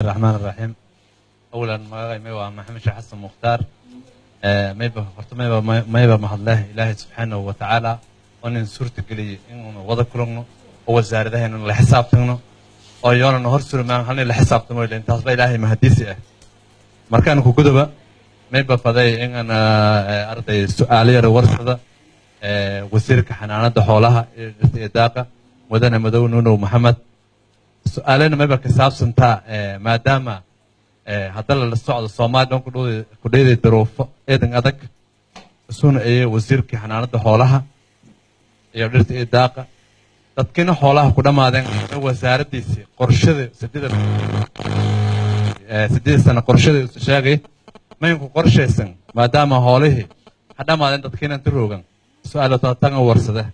الرحمن الرحيم. أولا ما ميبا محمد شيخ حسن مختار ميبا horta ميبا mahadleh Ilaahay subhanahu wa ta'ala in suurta galiyo in wada kulano oo wasaaradaheena la xisaabtano oo yoona hor surmaan halna la xisaabtamo ilaa intaas ba Ilaahay mahadiisi ah markaan ku gudaba mيبا faday in ana arday su'aalo yar warsada wasiirka xanaanada xoolaha ee daaqa wadana madow nuno maxamed su'aalena mيبا ka saabsanta maadaama هذا الصعد الصومال دون كده دروف إذن أدق سون إيه وزير كحنانة حولها يقدر تداق تذكرنا حولها كده ما ذن وزارة ديسي قرشة سديد سنة قرشة شاقي ما يكون قرشة سن ما دام حوله هذا ما ذن تذكرنا تروجن سؤال تانغ ورثة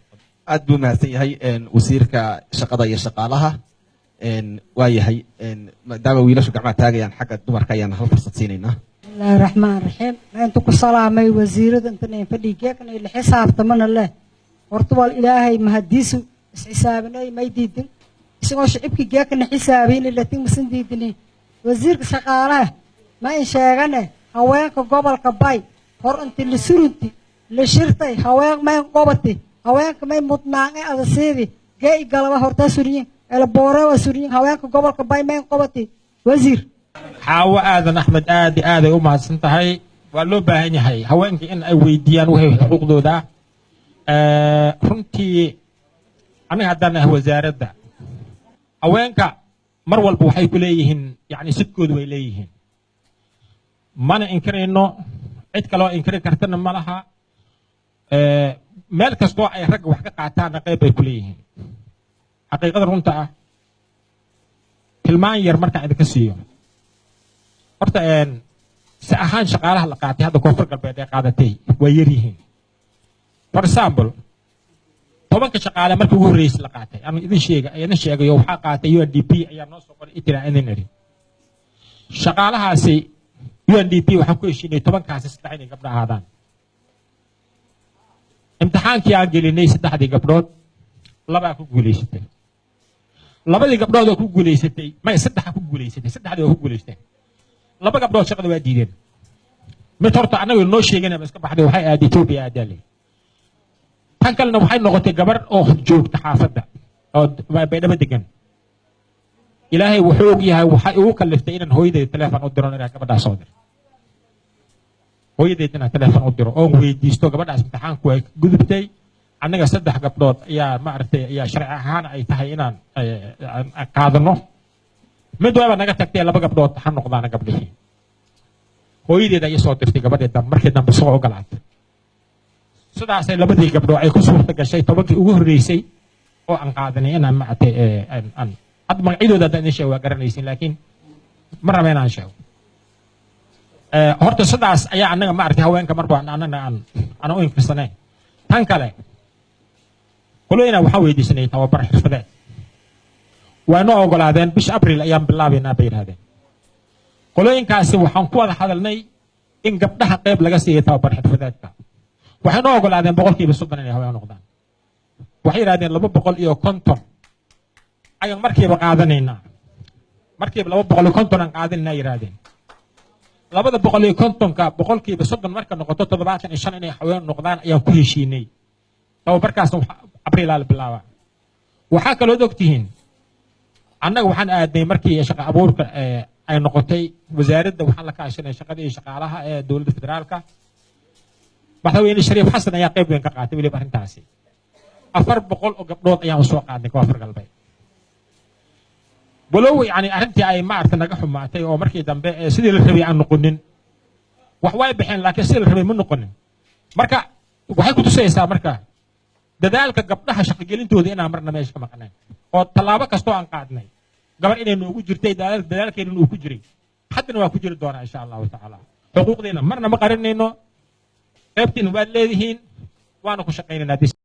أدب ما سيهاي إن وزير كشقة يشقالها إن وايهاي إن دام ويلاش جماعة تاجيان حق الدمر كيان هل فرصة سنينه. بسم الله الرحمن الرحيم. أنتم كصلاة ما وزير أنتم فديك كان الحساب تمن الله. ورطبال إلهي مهديسو حسابنا ما يدين. سوى شعبك جاك إن حسابين اللي تمسن ديدني. وزير شقالة ما ينشغلنا هواك قبل كباي. هر أنت اللي سرنتي اللي شرتي هواك ما ينقبتي هواك ما يمطنعني على سيري جاي قلبه هرتا سوريين. البورة وسوريين هواك قبل كباي ما ينقبتي وزير. حاوى آذن أحمد آذي وما سنتهي ولو باهني هاي هواك إن أويديان وهي حقوق دودا رنتي أنا هدانا هو وزارة دا هواك مرول بوحي كليهن يعني سكود ويليهن ما أنا إنكر إنه عدك لو إنكر كرتنا مالها مالك استوى أي رق وحقا قعتانا قيبه كليهن حقيقة runta tilmaan yar marka idinka siiyo horta si ahaan shaqaalaha la qaatay hadda koonfur galbeed ay qaadatay way yar yihiin for example tobanka shaqaale markii ugu horeysay la qaatay aan idin sheegayo waxa qaatay UNDP ayaa noo soo qoray itira engineering shaqaalahaasi UNDP waxa ku heshiinay tobankaasi saddex inay gabdho ahaadaan imtixaankii aan gelinay saddexdii gabdhood laba ku guuleysatay labadii gabdhood oo ku guuleysatay ma saddex ku guuleysatay saddexdii oo ku guuleystay laba gabdhood shaqada waa diideen mid horta anagu noo sheeganaba iska baxday waxay aad Ethiopia aadalay tan kalena waxay noqotay gabar oo joogta xaafadda oo baydhabo degan ilaahay wuxuu og yahay waxa uu kaliftay inaan hooyadeed telefoon u diro inay gabadhaas soo dir hooyadeed inaan telefoon u diro oo weydiisto gabadhaas imtixaanku ay gudubtay anaga saddex gabdhood ayaa ma aragtay ayaa sharci ahaan ay tahay inaan qaadano mid waba naga tagtay laba gabdhood ha noqdaan gabdhihii hooyadeed ay soo dirtay gabadheeda markii dambe soo ogolaatay sidaas ay labadii gabdhood ay ku suurta gashay tobankii ugu horeysay oo aan qaadanay inaan ma aragtay aan had magacidooda aan sheego waa garanaysin laakiin ma rabeen aan sheego horta sidaas ayaa anaga ma aragtay haweenka marba aan u inkirsanay tan kale كلنا وحاول يديسني توابر حرفة وأنا أقول هذا بش أبريل أيام بالله بينا بين هذا كلنا كاسي وحنقول هذا الني إن قبلها قبل لقاسي توابر حرفة وحنا أقول هذا بقول كي بسبنا هوا نقدان وحير هذا لما بقول إيو كنتم أيام مركب قاعدين مركب لما بقول كنتم قاعدين ناير هذين لما بقول إيو كنتم كبقول كي بسبنا مركب نقطة تبعات إنشان إني حوالين نقدان أيام كل شيء ني توابر كاسم أبريل على بالله وحكى له دكتين أنا وحنا قدي مركي شقة أبور أي نقطة وزارة وحنا كاشنا شقة دي شقة علىها دولة فدرالكا بحثوا إن الشريف حسن يا قيب بين كقاتي ولي بحرن تاسي أفر بقول أقبلوت أيام سوق عندك وافر قلبي بلو يعني أنت أي ما أعرف نجحهم معتي أو مركي دم سيد الربيع عن نقنن وحواي بحين لكن سيد الربيع من نقنن مركا وحي كنت سيسا مركا dadaalka gabdhaha shaqo gelintooda inaan marna meesha ka maqnaan oo talaabo kasto aan qaadnay gabar inay noogu jirtay dadaalkeena uu ku jiray haddana waa ku jiri doonaa insha Allah ta'ala xuquuqdeena marna ma qarinayno qaybtiin waad leedihiin waana ku shaqaynaynaa